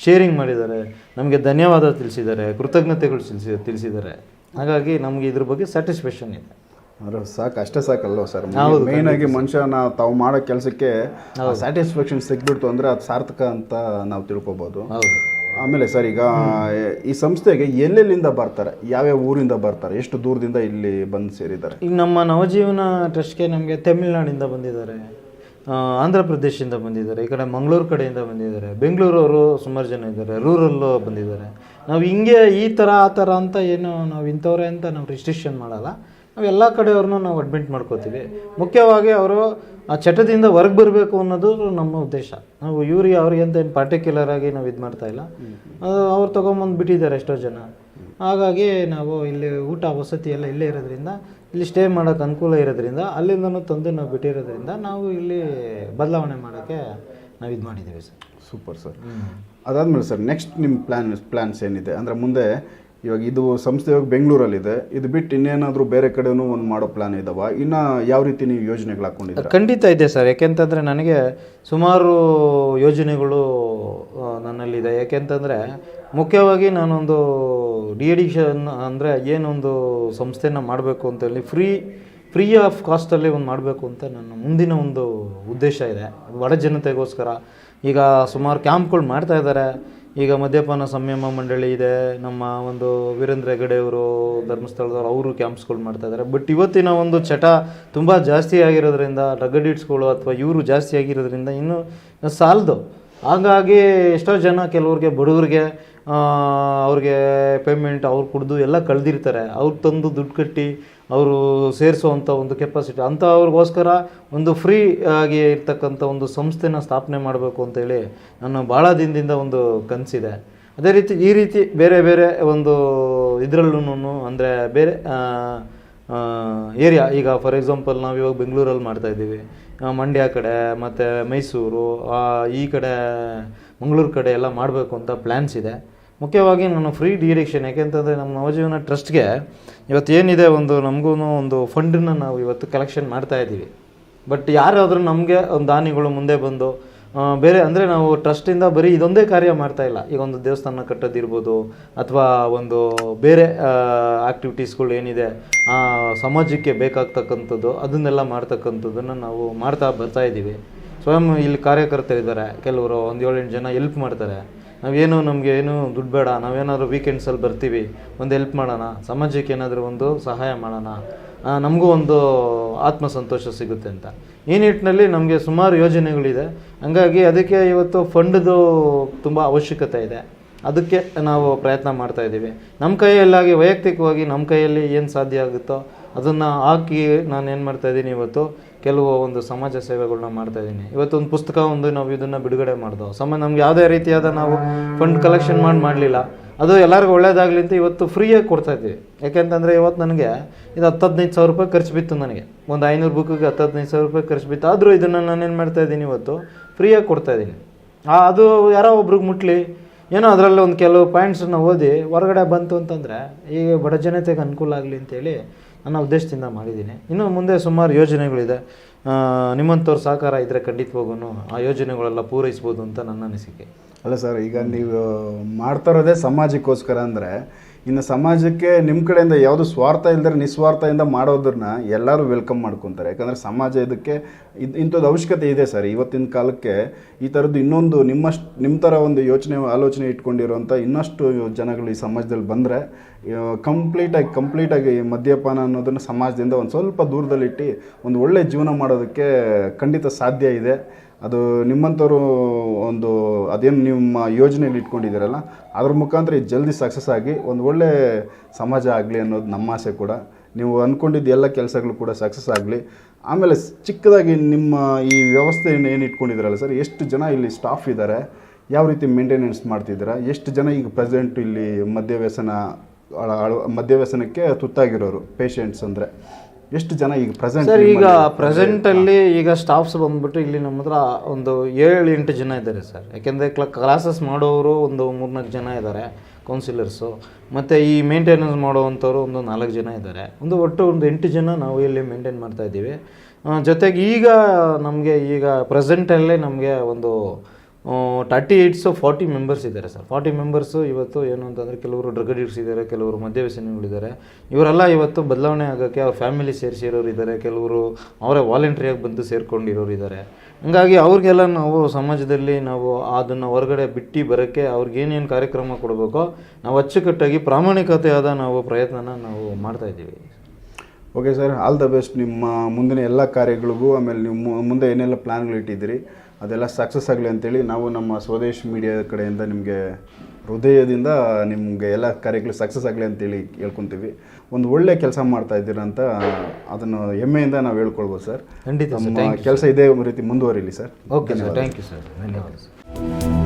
ಶೇರಿಂಗ್ ಮಾಡಿದ್ದಾರೆ, ನಮಗೆ ಧನ್ಯವಾದ ತಿಳಿಸಿದ್ದಾರೆ, ಕೃತಜ್ಞತೆಗಳು ತಿಳಿಸಿದ್ದಾರೆ. ಹಾಗಾಗಿ ನಮಗೆ ಇದ್ರ ಬಗ್ಗೆ ಸ್ಯಾಟಿಸ್ಫ್ಯಾಕ್ಷನ್ ಇದೆ. ಅಂದ್ರೆ ಸಾಕು, ಅಷ್ಟೇ ಸಾಕಲ್ವ ಸರ್? ಮೇನ್ ಆಗಿ ಮನುಷ್ಯನ ತಾವು ಮಾಡೋ ಕೆಲಸಕ್ಕೆ ಸ್ಯಾಟಿಸ್ಫ್ಯಾಕ್ಷನ್ ಸಿಕ್ಬಿಡ್ತು ಅಂದರೆ ಅದು ಸಾರ್ಥಕ ಅಂತ ನಾವು ತಿಳ್ಕೊಬೋದು. ಆಮೇಲೆ ಸರ್, ಈಗ ಈ ಸಂಸ್ಥೆಗೆ ಎಲ್ಲೆಲ್ಲಿಂದ ಬರ್ತಾರೆ, ಯಾವ್ಯಾವ ಊರಿಂದ ಬರ್ತಾರೆ, ಎಷ್ಟು ದೂರದಿಂದ ಇಲ್ಲಿ ಬಂದು ಸೇರಿದ್ದಾರೆ? ಈಗ ನಮ್ಮ ನವಜೀವನ ಟ್ರಸ್ಟ್ಗೆ ನಮಗೆ ತಮಿಳ್ನಾಡಿಂದ ಬಂದಿದ್ದಾರೆ, ಆಂಧ್ರ ಪ್ರದೇಶದಿಂದ ಬಂದಿದ್ದಾರೆ, ಈ ಕಡೆ ಮಂಗಳೂರು ಕಡೆಯಿಂದ ಬಂದಿದ್ದಾರೆ, ಬೆಂಗಳೂರವರು ಸುಮಾರು ಜನ ಇದ್ದಾರೆ, ರೂರಲ್ಲು ಬಂದಿದ್ದಾರೆ. ನಾವು ಹಿಂಗೆ ಈ ಥರ ಆ ಥರ ಅಂತ ಏನು ನಾವು ಇಂಥವ್ರೆ ಅಂತ ನಾವು ರಿಸ್ಟ್ರಿಕ್ಷನ್ ಮಾಡಲ್ಲ. ನಾವು ಎಲ್ಲ ಕಡೆಯವ್ರನ್ನೂ ನಾವು ಅಡ್ಮಿಟ್ ಮಾಡ್ಕೋತೀವಿ. ಮುಖ್ಯವಾಗಿ ಅವರು ಆ ಚಟದಿಂದ ಹೊರಗೆ ಬರಬೇಕು ಅನ್ನೋದು ನಮ್ಮ ಉದ್ದೇಶ. ನಾವು ಅವ್ರಿಗೆ ಅಂತ ಏನು ಪಾರ್ಟಿಕ್ಯುಲರ್ ಆಗಿ ನಾವು ಇದು ಮಾಡ್ತಾಯಿಲ್ಲ, ಅದು ಅವ್ರು ತೊಗೊಂಬಂದು ಬಿಟ್ಟಿದ್ದಾರೆ ಎಷ್ಟೋ ಜನ. ಹಾಗಾಗಿ ನಾವು ಇಲ್ಲಿ ಊಟ ವಸತಿ ಎಲ್ಲ ಇಲ್ಲೇ ಇರೋದ್ರಿಂದ, ಇಲ್ಲಿ ಸ್ಟೇ ಮಾಡೋಕ್ಕೆ ಅನುಕೂಲ ಇರೋದ್ರಿಂದ, ಅಲ್ಲಿಂದನೂ ತಂದು ನಾವು ಬಿಟ್ಟಿರೋದ್ರಿಂದ ನಾವು ಇಲ್ಲಿ ಬದಲಾವಣೆ ಮಾಡೋಕ್ಕೆ ನಾವು ಇದು ಮಾಡಿದ್ದೀವಿ ಸರ್. Super sir. ಅದಾದಮೇಲೆ ಸರ್, ನೆಕ್ಸ್ಟ್ ನಿಮ್ಮ ಪ್ಲ್ಯಾನ್ಸ್ ಏನಿದೆ ಅಂದರೆ ಮುಂದೆ? ಇವಾಗ ಇದು ಸಂಸ್ಥೆ ಇವಾಗ ಬೆಂಗಳೂರಲ್ಲಿದೆ, ಇದು ಬಿಟ್ಟು ಇನ್ನೇನಾದರೂ ಬೇರೆ ಕಡೆನೂ ಒಂದು ಮಾಡೋ ಪ್ಲಾನ್ ಇದ್ದಾವ? ಇನ್ನು ಯಾವ ರೀತಿ ನೀವು ಯೋಜನೆಗಳು ಹಾಕ್ಕೊಂಡಿದ್ದೀರಾ? ಖಂಡಿತ ಇದೆ ಸರ್. ಯಾಕೆಂತಂದರೆ ನನಗೆ ಸುಮಾರು ಯೋಜನೆಗಳು ನನ್ನಲ್ಲಿದೆ. ಯಾಕೆಂತಂದರೆ ಮುಖ್ಯವಾಗಿ ನಾನೊಂದು ಡಿಎಡಿಕ್ಷನ್ ಅಂದರೆ ಏನೊಂದು ಸಂಸ್ಥೆನ ಮಾಡಬೇಕು ಅಂತೇಳಿ ಫ್ರೀ ಆಫ್ ಕಾಸ್ಟಲ್ಲಿ ಒಂದು ಮಾಡಬೇಕು ಅಂತ ನನ್ನ ಮುಂದಿನ ಒಂದು ಉದ್ದೇಶ ಇದೆ, ಬಡ ಜನತೆಗೋಸ್ಕರ. ಈಗ ಸುಮಾರು ಕ್ಯಾಂಪ್ಗಳು ಮಾಡ್ತಾ ಇದ್ದಾರೆ. ಈಗ ಮದ್ಯಪಾನ ಸಂಯಮ ಮಂಡಳಿ ಇದೆ, ನಮ್ಮ ಒಂದು ವೀರೇಂದ್ರ ಹೆಗಡೆಯವರು ಧರ್ಮಸ್ಥಳದವರು, ಅವರು ಕ್ಯಾಂಪ್ಸ್ಗಳು ಮಾಡ್ತಾಯಿದ್ದಾರೆ. ಬಟ್ ಇವತ್ತಿನ ಒಂದು ಚಟ ತುಂಬ ಜಾಸ್ತಿ ಆಗಿರೋದ್ರಿಂದ, ಡ್ರಗ್ ಅಡಿಕ್ಟ್ಸ್ಗಳು ಅಥವಾ ಇವರು ಜಾಸ್ತಿ ಆಗಿರೋದ್ರಿಂದ ಇನ್ನೂ ಸಾಲದು. ಹಾಗಾಗಿ ಎಷ್ಟೋ ಜನ ಕೆಲವ್ರಿಗೆ ಬಡವ್ರಿಗೆ ಅವ್ರಿಗೆ ಪೇಮೆಂಟ್ ಅವ್ರು ಕುಡಿದು ಎಲ್ಲ ಕಳೆದಿರ್ತಾರೆ. ಅವ್ರು ತಂದು ದುಡ್ಡು ಕಟ್ಟಿ ಅವರು ಸೇರಿಸುವಂಥ ಒಂದು ಕೆಪಾಸಿಟಿ ಅಂತ ಅವ್ರಿಗೋಸ್ಕರ ಒಂದು ಫ್ರೀ ಆಗಿ ಇರ್ತಕ್ಕಂಥ ಒಂದು ಸಂಸ್ಥೆನ ಸ್ಥಾಪನೆ ಮಾಡಬೇಕು ಅಂತೇಳಿ ನನ್ನ ಭಾಳ ದಿನದಿಂದ ಒಂದು ಕನಸಿದೆ. ಅದೇ ರೀತಿ ಈ ರೀತಿ ಬೇರೆ ಬೇರೆ ಒಂದು ಇದರಲ್ಲೂ ಅಂದರೆ ಬೇರೆ ಏರಿಯಾ, ಈಗ ಫಾರ್ ಎಕ್ಸಾಂಪಲ್ ನಾವು ಇವಾಗ ಬೆಂಗಳೂರಲ್ಲಿ ಮಾಡ್ತಾಯಿದ್ದೀವಿ, ಮಂಡ್ಯ ಕಡೆ ಮತ್ತು ಮೈಸೂರು ಈ ಕಡೆ ಮಂಗಳೂರು ಕಡೆ ಎಲ್ಲ ಮಾಡಬೇಕು ಅಂತ ಪ್ಲ್ಯಾನ್ಸ್ ಇದೆ. ಮುಖ್ಯವಾಗಿ ನಾನು ಫ್ರೀ ಡಿರೆಕ್ಷನ್, ಯಾಕೆಂತಂದರೆ ನಮ್ಮ ನವಜೀವನ ಟ್ರಸ್ಟ್ಗೆ ಇವತ್ತು ಏನಿದೆ ಒಂದು ನಮಗೂ ಒಂದು ಫಂಡನ್ನು ನಾವು ಇವತ್ತು ಕಲೆಕ್ಷನ್ ಮಾಡ್ತಾಯಿದ್ದೀವಿ. ಬಟ್ ಯಾರಾದರೂ ನಮಗೆ ಒಂದು ದಾನಿಗಳು ಮುಂದೆ ಬಂದು ಬೇರೆ ಅಂದರೆ ನಾವು ಟ್ರಸ್ಟಿಂದ ಬರೀ ಇದೊಂದೇ ಕಾರ್ಯ ಮಾಡ್ತಾಯಿಲ್ಲ. ಈಗ ಒಂದು ದೇವಸ್ಥಾನ ಕಟ್ಟೋದಿರ್ಬೋದು ಅಥವಾ ಒಂದು ಬೇರೆ ಆ್ಯಕ್ಟಿವಿಟೀಸ್ಗಳು ಏನಿದೆ ಸಮಾಜಕ್ಕೆ ಬೇಕಾಗ್ತಕ್ಕಂಥದ್ದು ಅದನ್ನೆಲ್ಲ ಮಾಡ್ತಕ್ಕಂಥದ್ದನ್ನು ನಾವು ಮಾಡ್ತಾ ಬರ್ತಾಯಿದ್ದೀವಿ. ಸ್ವಯಂ ಇಲ್ಲಿ ಕಾರ್ಯಕರ್ತರಿದ್ದಾರೆ, ಕೆಲವರು ಒಂದು 7-8 ಜನ ಹೆಲ್ಪ್ ಮಾಡ್ತಾರೆ. ನಾವೇನು ನಮಗೆ ಏನು ದುಡ್ಡು ಬೇಡ, ನಾವೇನಾದರೂ ವೀಕೆಂಡ್ಸಲ್ಲಿ ಬರ್ತೀವಿ, ಒಂದು ಹೆಲ್ಪ್ ಮಾಡೋಣ, ಸಮಾಜಕ್ಕೆ ಏನಾದರೂ ಒಂದು ಸಹಾಯ ಮಾಡೋಣ, ನಮಗೂ ಒಂದು ಆತ್ಮಸಂತೋಷ ಸಿಗುತ್ತೆ ಅಂತ ಈ ನಿಟ್ಟಿನಲ್ಲಿ ನಮಗೆ ಸುಮಾರು ಯೋಜನೆಗಳಿದೆ. ಹಂಗಾಗಿ ಅದಕ್ಕೆ ಇವತ್ತು ಫಂಡ್ದು ತುಂಬ ಅವಶ್ಯಕತೆ ಇದೆ. ಅದಕ್ಕೆ ನಾವು ಪ್ರಯತ್ನ ಮಾಡ್ತಾಯಿದ್ದೀವಿ. ನಮ್ಮ ಕೈಯಲ್ಲಾಗಿ ವೈಯಕ್ತಿಕವಾಗಿ ನಮ್ಮ ಕೈಯಲ್ಲಿ ಏನು ಸಾಧ್ಯ ಆಗುತ್ತೋ ಅದನ್ನು ಹಾಕಿ ನಾನು ಏನು ಮಾಡ್ತಾಯಿದ್ದೀನಿ, ಇವತ್ತು ಕೆಲವು ಒಂದು ಸಮಾಜ ಸೇವೆಗಳನ್ನ ಮಾಡ್ತಾಯಿದ್ದೀನಿ. ಇವತ್ತೊಂದು ಪುಸ್ತಕ ನಾವು ಇದನ್ನು ಬಿಡುಗಡೆ ಮಾಡಿದೋ ನಮ್ಗೆ ಯಾವುದೇ ರೀತಿಯಾದ ನಾವು ಫಂಡ್ ಕಲೆಕ್ಷನ್ ಮಾಡಲಿಲ್ಲ, ಅದು ಎಲ್ಲರಿಗೂ ಒಳ್ಳೇದಾಗಲಿ ಅಂತ ಇವತ್ತು ಫ್ರೀಯಾಗಿ ಕೊಡ್ತಾಯಿದ್ದೀವಿ. ಯಾಕೆಂತಂದರೆ ಇವತ್ತು ನನಗೆ ಇದು 10-15 ಸಾವಿರ ರೂಪಾಯಿ ಖರ್ಚು ಬಿತ್ತು. ನನಗೆ ಒಂದು 500 ಬುಕ್ಕಿಗೆ 10-15 ಸಾವಿರ ರೂಪಾಯಿ ಖರ್ಚು ಬಿತ್ತು. ಆದರೂ ಇದನ್ನು ನಾನೇನು ಮಾಡ್ತಾಯಿದ್ದೀನಿ, ಇವತ್ತು ಫ್ರೀಯಾಗಿ ಕೊಡ್ತಾಯಿದ್ದೀನಿ. ಅದು ಯಾರೋ ಒಬ್ರಿಗೆ ಮುಟ್ಲಿ, ಏನೋ ಅದರಲ್ಲಿ ಒಂದು ಕೆಲವು ಪಾಯಿಂಟ್ಸನ್ನು ಓದಿ ಹೊರಗಡೆ ಬಂತು ಅಂತಂದರೆ ಈಗ ಬಡ ಜನತೆಗೆ ಅನುಕೂಲ ಆಗಲಿ ಅಂತೇಳಿ ನನ್ನ ಉದ್ದೇಶದಿಂದ ಮಾಡಿದ್ದೀನಿ. ಇನ್ನು ಮುಂದೆ ಸುಮಾರು ಯೋಜನೆಗಳಿದೆ. ನಿಮ್ಮಂಥವ್ರ ಸಹಕಾರ ಇದ್ದರೆ ಖಂಡಿತವಾಗೂ ಆ ಯೋಜನೆಗಳೆಲ್ಲ ಪೂರೈಸ್ಬೋದು ಅಂತ ನನ್ನ ಅನಿಸಿಕೆ. ಅಲ್ಲ ಸರ್, ಈಗ ನೀವು ಮಾಡ್ತಾ ಇರೋದೇ ಸಮಾಜಕ್ಕೋಸ್ಕರ ಅಂದರೆ ಇನ್ನು ಸಮಾಜಕ್ಕೆ ನಿಮ್ಮ ಕಡೆಯಿಂದ ಯಾವುದು ಸ್ವಾರ್ಥ ಇಲ್ಲದ್ರೆ ನಿಸ್ವಾರ್ಥದಿಂದ ಮಾಡೋದನ್ನ ಎಲ್ಲರೂ ವೆಲ್ಕಮ್ ಮಾಡ್ಕೊತಾರೆ. ಯಾಕಂದರೆ ಸಮಾಜ ಇದಕ್ಕೆ ಇಂಥದ್ದು ಅವಶ್ಯಕತೆ ಇದೆ ಸರ್. ಇವತ್ತಿನ ಕಾಲಕ್ಕೆ ಈ ಥರದ್ದು ಇನ್ನೊಂದು ನಿಮ್ಮ ಥರ ಒಂದು ಆಲೋಚನೆ ಇಟ್ಕೊಂಡಿರೋಂಥ ಇನ್ನಷ್ಟು ಜನಗಳು ಈ ಸಮಾಜದಲ್ಲಿ ಬಂದರೆ ಕಂಪ್ಲೀಟಾಗಿ ಮದ್ಯಪಾನ ಅನ್ನೋದನ್ನು ಸಮಾಜದಿಂದ ಒಂದು ಸ್ವಲ್ಪ ದೂರದಲ್ಲಿಟ್ಟು ಒಂದು ಒಳ್ಳೆಯ ಜೀವನ ಮಾಡೋದಕ್ಕೆ ಖಂಡಿತ ಸಾಧ್ಯ ಇದೆ. ಅದು ನಿಮ್ಮಂಥವ್ರು ಒಂದು ಅದೇನು ನಿಮ್ಮ ಯೋಜನೆಯಲ್ಲಿ ಇಟ್ಕೊಂಡಿದ್ದೀರಲ್ಲ ಅದ್ರ ಮುಖಾಂತರ ಇದು ಜಲ್ದಿ ಸಕ್ಸಸ್ ಆಗಿ ಒಂದು ಒಳ್ಳೆ ಸಮಾಜ ಆಗಲಿ ಅನ್ನೋದು ನಮ್ಮ ಆಸೆ ಕೂಡ. ನೀವು ಅಂದ್ಕೊಂಡಿದ್ದು ಎಲ್ಲ ಕೆಲಸಗಳು ಕೂಡ ಸಕ್ಸಸ್ ಆಗಲಿ. ಆಮೇಲೆ ಚಿಕ್ಕದಾಗಿ ನಿಮ್ಮ ಈ ವ್ಯವಸ್ಥೆಯನ್ನು ಏನು ಇಟ್ಕೊಂಡಿದ್ದೀರಲ್ಲ ಸರ್, ಎಷ್ಟು ಜನ ಇಲ್ಲಿ ಸ್ಟಾಫ್ ಇದ್ದಾರೆ, ಯಾವ ರೀತಿ ಮೇಂಟೆನೆನ್ಸ್ ಮಾಡ್ತಿದ್ದೀರಾ, ಎಷ್ಟು ಜನ ಈಗ ಪ್ರೆಸೆಂಟ್ ಇಲ್ಲಿ ಮದ್ಯವ್ಯಸನಕ್ಕೆ ತುತ್ತಾಗಿರೋರು ಪೇಷಂಟ್ಸ್ ಅಂದರೆ ಎಷ್ಟು ಜನ ಈಗ ಪ್ರೆಸೆಂಟ್ ಸರ್ ಈಗ ಪ್ರೆಸೆಂಟಲ್ಲಿ ಈಗ ಸ್ಟಾಫ್ಸ್ ಬಂದ್ಬಿಟ್ಟು ಇಲ್ಲಿ ನಮ್ಮ ಹತ್ರ ಒಂದು 7-8 ಜನ ಇದ್ದಾರೆ ಸರ್. ಯಾಕೆಂದರೆ ಕ್ಲಾಸಸ್ ಮಾಡೋರು ಒಂದು 3-4 ಜನ ಇದ್ದಾರೆ, ಕೌನ್ಸಿಲರ್ಸು, ಮತ್ತು ಈ ಮೇಂಟೆನೆನ್ಸ್ ಮಾಡೋವಂಥವ್ರು ಒಂದು 4 ಜನ ಇದ್ದಾರೆ. ಒಟ್ಟು ಒಂದು 8 ಜನ ನಾವು ಇಲ್ಲಿ ಮೇಂಟೈನ್ ಮಾಡ್ತಾ ಇದ್ದೀವಿ. ಜೊತೆಗೆ ಈಗ ನಮಗೆ ಈಗ ಪ್ರೆಸೆಂಟಲ್ಲೇ ನಮಗೆ ಒಂದು 40 ಮೆಂಬರ್ಸ್ ಇದ್ದಾರೆ ಸರ್. 40 ಮೆಂಬರ್ಸು ಇವತ್ತು ಏನು ಅಂತಂದರೆ ಕೆಲವರು ಡ್ರಗ್ ಅಡಿಕ್ಟ್ಸ್ ಇದ್ದಾರೆ, ಕೆಲವರು ಮದ್ಯವ್ಯಸನಿಗಳಿದ್ದಾರೆ. ಇವರೆಲ್ಲ ಇವತ್ತು ಬದಲಾವಣೆ ಆಗೋಕ್ಕೆ ಅವ್ರ ಫ್ಯಾಮಿಲಿ ಸೇರಿಸಿರೋರು ಇದ್ದಾರೆ, ಕೆಲವರು ಅವರೇ ವಾಲಂಟ್ರಿಯಾಗಿ ಬಂದು ಸೇರ್ಕೊಂಡಿರೋರು ಇದ್ದಾರೆ. ಹಂಗಾಗಿ ಅವ್ರಿಗೆಲ್ಲ ನಾವು ಸಮಾಜದಲ್ಲಿ ನಾವು ಅದನ್ನು ಹೊರಗಡೆ ಬಿಟ್ಟು ಬರೋಕ್ಕೆ ಅವ್ರಿಗೇನೇನು ಕಾರ್ಯಕ್ರಮ ಕೊಡಬೇಕೋ ನಾವು ಅಚ್ಚುಕಟ್ಟಾಗಿ ಪ್ರಾಮಾಣಿಕತೆಯಾದ ನಾವು ಪ್ರಯತ್ನನ ನಾವು ಮಾಡ್ತಾಯಿದ್ದೀವಿ. Okay sir, all the best ನಿಮ್ಮ ಮುಂದಿನ ಎಲ್ಲ ಕಾರ್ಯಗಳಿಗೂ. ಆಮೇಲೆ ನೀವು ಮುಂದೆ ಏನೆಲ್ಲ ಪ್ಲ್ಯಾನ್ಗಳು ಇಟ್ಟಿದ್ದೀರಿ ಅದೆಲ್ಲ ಸಕ್ಸಸ್ ಆಗಲಿ ಅಂತೇಳಿ ನಾವು ನಮ್ಮ ಸ್ವದೇಶ್ ಮೀಡಿಯಾ ಕಡೆಯಿಂದ ನಿಮಗೆ ಹೃದಯದಿಂದ ನಿಮಗೆ ಎಲ್ಲ ಕಾರ್ಯಗಳು ಸಕ್ಸಸ್ ಆಗಲಿ ಅಂತೇಳಿ ಹೇಳ್ಕೊತೀವಿ. ಒಂದು ಒಳ್ಳೆ ಕೆಲಸ ಮಾಡ್ತಾ ಇದ್ದೀರಾ ಅಂತ ಅದನ್ನು ಹೆಮ್ಮೆಯಿಂದ ನಾವು ಹೇಳ್ಕೊಳ್ಬೋದು ಸರ್. ಖಂಡಿತ ನಮ್ಮ ಕೆಲಸ ಇದೇ ರೀತಿ ಮುಂದುವರಿಲಿ sir. Okay sir, thank you sir, ಧನ್ಯವಾದ ಸರ್.